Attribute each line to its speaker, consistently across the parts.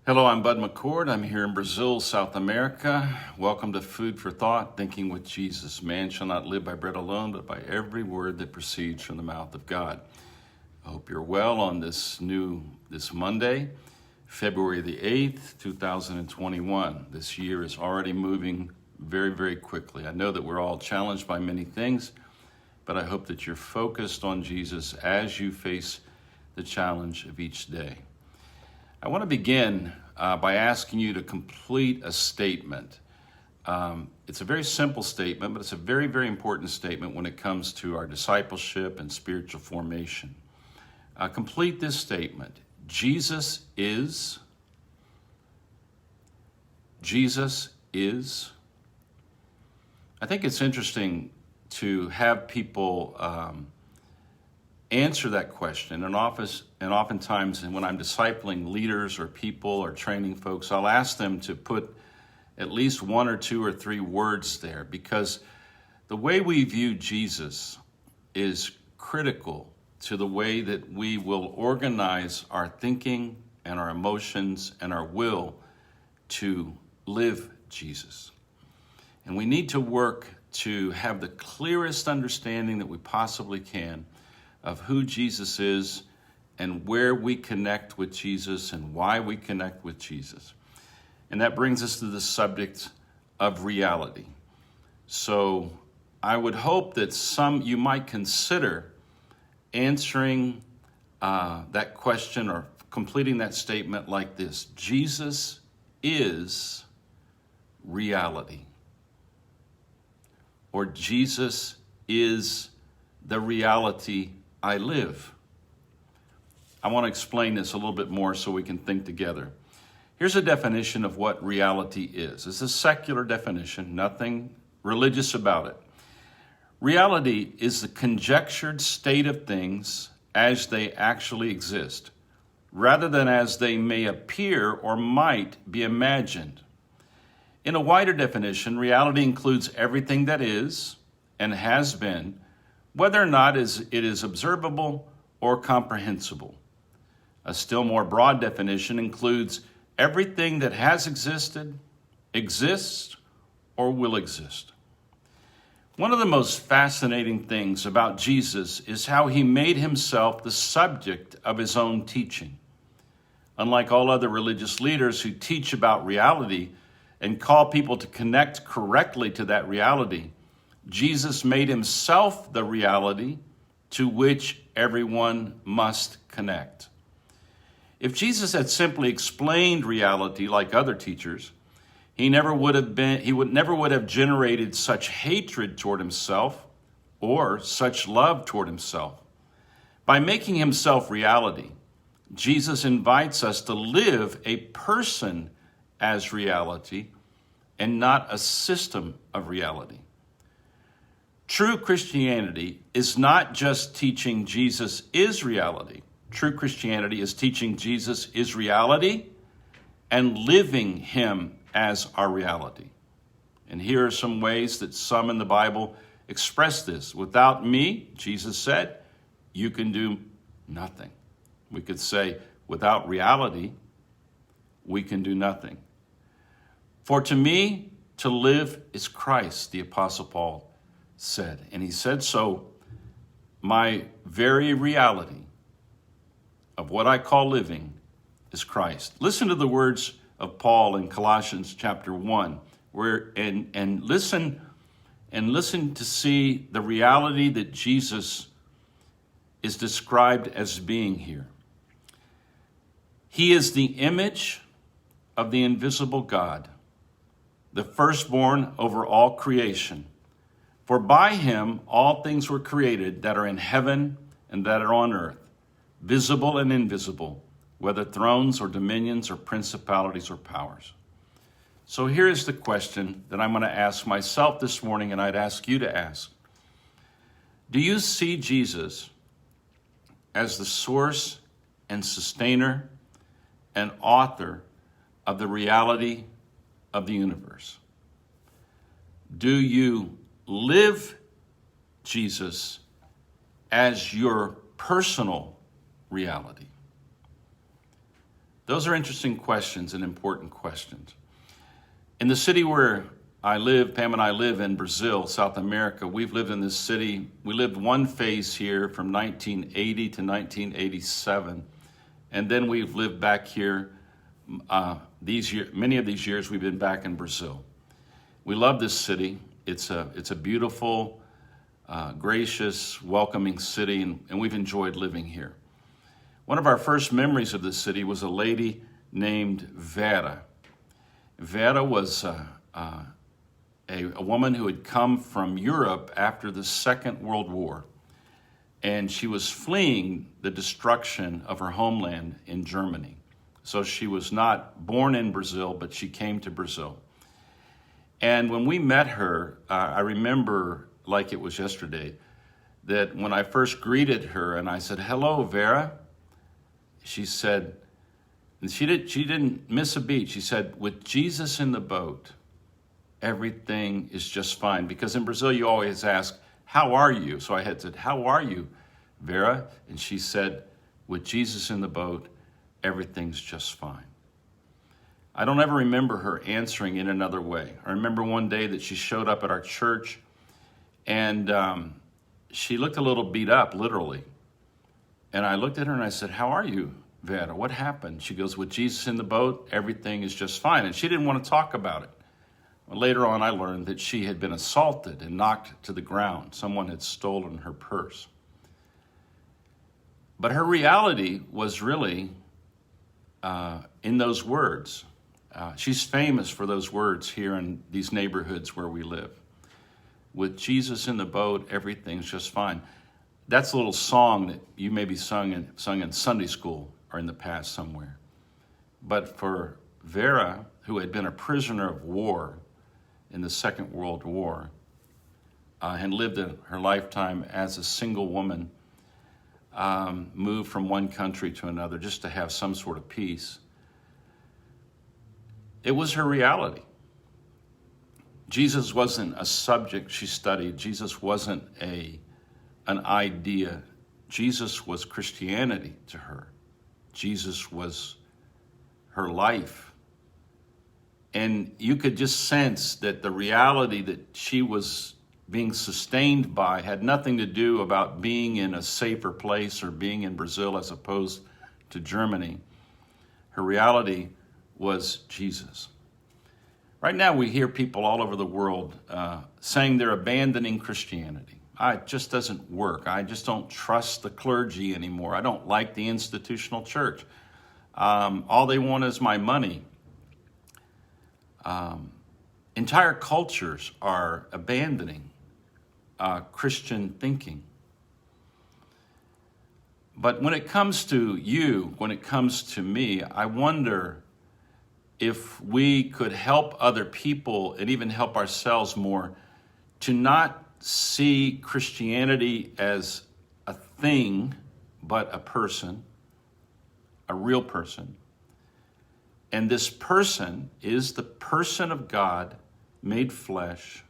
Speaker 1: Hello, I'm Bud McCord. I'm here in Brazil, South America. Welcome to Food for Thought, Thinking with Jesus. Man shall not live by bread alone, but by every word that proceeds from the mouth of God. I hope you're well on this Monday, February the 8th, 2021. This year is already moving very, very quickly. I know that we're all challenged by many things, but I hope that you're focused on Jesus as you face the challenge of each day. I want to begin by asking you to complete a statement. It's a very simple statement, but it's a very, very important statement when it comes to our discipleship and spiritual formation. Complete this statement. Jesus is. I think it's interesting to have people answer that question. And oftentimes when I'm discipling leaders or people or training folks, I'll ask them to put at least one or two or three words there, because the way we view Jesus is critical to the way that we will organize our thinking and our emotions and our will to live Jesus. And we need to work to have the clearest understanding that we possibly can of who Jesus is and where we connect with Jesus and why we connect with Jesus. And that brings us to the subject of reality. So I would hope that you might consider answering that question or completing that statement like this: Jesus is reality. Or Jesus is the reality I live. I want to explain this a little bit more so we can think together. Here's a definition of what reality is. It's a secular definition, nothing religious about it. Reality is the conjectured state of things as they actually exist, rather than as they may appear or might be imagined. In a wider definition, reality includes everything that is and has been, whether or not it is observable or comprehensible. A still more broad definition includes everything that has existed, exists, or will exist. One of the most fascinating things about Jesus is how he made himself the subject of his own teaching. Unlike all other religious leaders who teach about reality and call people to connect correctly to that reality, Jesus made himself the reality to which everyone must connect. If Jesus had simply explained reality like other teachers, he never would have generated such hatred toward himself or such love toward himself. By making himself reality, Jesus invites us to live a person as reality and not a system of reality. True Christianity is not just teaching Jesus is reality. True Christianity is teaching Jesus is reality and living him as our reality. And here are some ways that some in the Bible express this. Without me, Jesus said, you can do nothing. We could say, without reality, we can do nothing. For to me, to live is Christ, the Apostle Paul said. And he said, so my very reality of what I call living is Christ. Listen to the words of Paul in Colossians chapter 1, and listen to see the reality that Jesus is described as being here. He is the image of the invisible God, the firstborn over all creation. For by him all things were created that are in heaven and that are on earth, visible and invisible, whether thrones or dominions or principalities or powers. So here is the question that I'm going to ask myself this morning, and I'd ask you to ask. Do you see Jesus as the source and sustainer and author of the reality of the universe? Do you live Jesus as your personal reality? Those are interesting questions and important questions. In the city where I live, Pam and I live in Brazil, South America. We've lived in this city. We lived one phase here from 1980 to 1987. And then we've lived back here many of these years we've been back in Brazil. We love this city. It's a beautiful, gracious, welcoming city, and we've enjoyed living here. One of our first memories of this city was a lady named Vera. Vera was a woman who had come from Europe after the Second World War, and she was fleeing the destruction of her homeland in Germany. So she was not born in Brazil, but she came to Brazil. And when we met her, I remember like it was yesterday, that when I first greeted her and I said, "Hello, Vera," she said, and she didn't miss a beat. She said, "With Jesus in the boat, everything is just fine." Because in Brazil, you always ask, "How are you?" So I had said, "How are you, Vera?" And she said, "With Jesus in the boat, everything's just fine." I don't ever remember her answering in another way. I remember one day that she showed up at our church, and she looked a little beat up, literally. And I looked at her and I said, "How are you, Vera? What happened?" She goes, "With Jesus in the boat, everything is just fine." And she didn't want to talk about it. Well, later on, I learned that she had been assaulted and knocked to the ground. Someone had stolen her purse. But her reality was really in those words. She's famous for those words here in these neighborhoods where we live. With Jesus in the boat, everything's just fine. That's a little song that you maybe sung in Sunday school or in the past somewhere. But for Vera, who had been a prisoner of war in the Second World War, and lived her lifetime as a single woman, moved from one country to another just to have some sort of peace. It was her reality. Jesus wasn't a subject she studied. Jesus wasn't an idea. Jesus was Christianity to her. Jesus was her life. And you could just sense that the reality that she was being sustained by had nothing to do about being in a safer place or being in Brazil as opposed to Germany. Her reality was Jesus. Right now we hear people all over the world saying they're abandoning Christianity. It just doesn't work. I just don't trust the clergy anymore. I don't like the institutional church. All they want is my money. Entire cultures are abandoning Christian thinking. But when it comes to you, when it comes to me, I wonder if we could help other people and even help ourselves more to not see Christianity as a thing, but a person, a real person. And this person is the person of God made flesh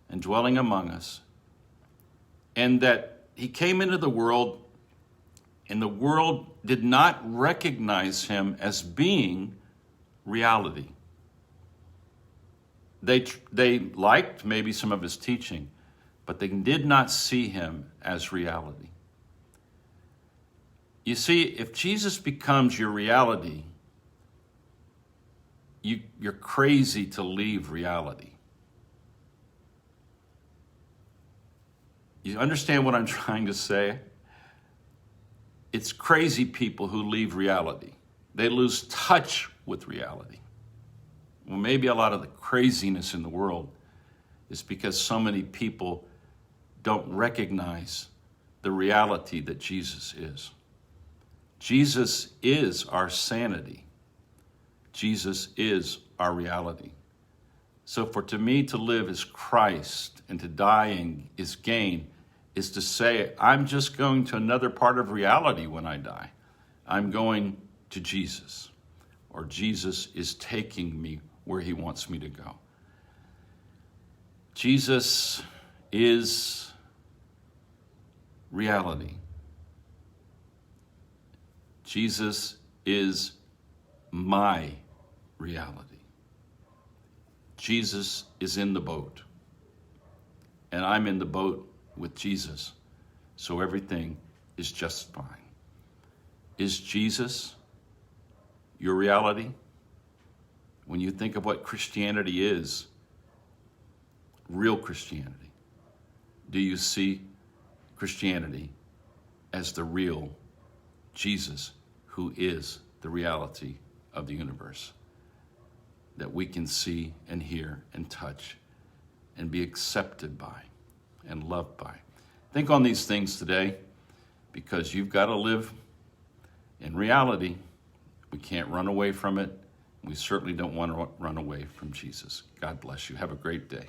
Speaker 1: and dwelling among us. And that he came into the world, and the world did not recognize him as being reality. They liked maybe some of his teaching, but they did not see him as reality. You see, if Jesus becomes your reality, you're crazy to leave reality. You understand what I'm trying to say? It's crazy people who leave reality. They lose touch with reality. Well, maybe a lot of the craziness in the world is because so many people don't recognize the reality that Jesus is. Jesus is our sanity. Jesus is our reality. So to me to live is Christ and to die is gain, is to say, I'm just going to another part of reality when I die. I'm going to Jesus, or Jesus is taking me where he wants me to go. Jesus is reality. Jesus is my reality. Jesus is in the boat, and I'm in the boat with Jesus, so everything is just fine. Is Jesus your reality? When you think of what Christianity is, real Christianity, do you see Christianity as the real Jesus, who is the reality of the universe that we can see and hear and touch and be accepted by and loved by? Think on these things today, because you've got to live in reality. We can't run away from it. We certainly don't want to run away from Jesus. God bless you. Have a great day.